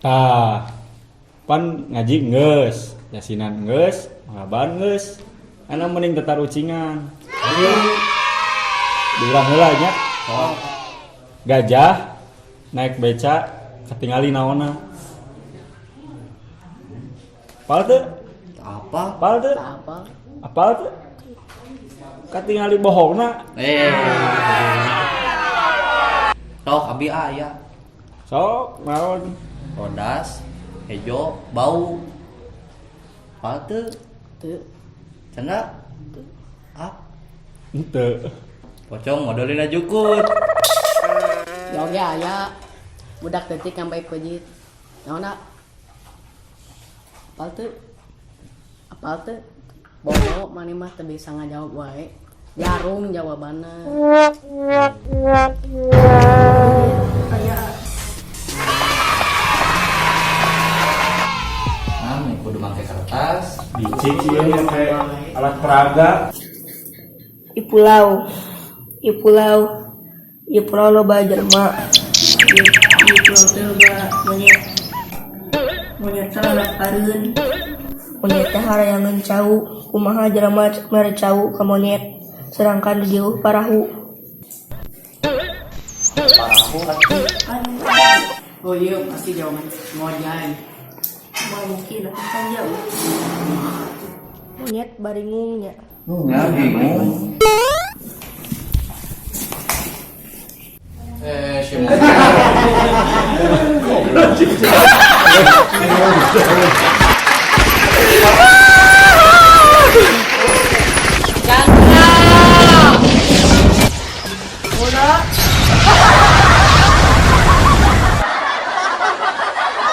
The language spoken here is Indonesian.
Tah, pan ngaji geus, yasinan geus, ngaban geus. Anu mending tetar ucingan. Diurang heula nya. Gajah naik beca ketingali naonna. Apal teu? Apa? Apal teu? Apa? Apal teu? Katingali bohongna. Sok abi aya. Sok naon? Rodas, hejo, bau. Apa teu? Teu. Cenah? Ah, Henteu. pocong modalina jukut. Yoge aya. Budak teutik sampai pejit. Naonna? Apal teu? Apal teu? Bobo mani mah teu bisa ngajawab wae. Jarung jawabanna. Nih kudu make kertas. Bicik ieu make alat peraga. Ipulau loba jelema. Ipulau teh loba monyet. Monyet sarana pareun. Monyet teh harayangan cau. Kumaha jelema mere cau ka monyet sedangkan di jauh parahu. Parahu Oh iya pasti jawaban ngojan. Mungkin kan jauh. Monyet baringungnya. ya bingung. Si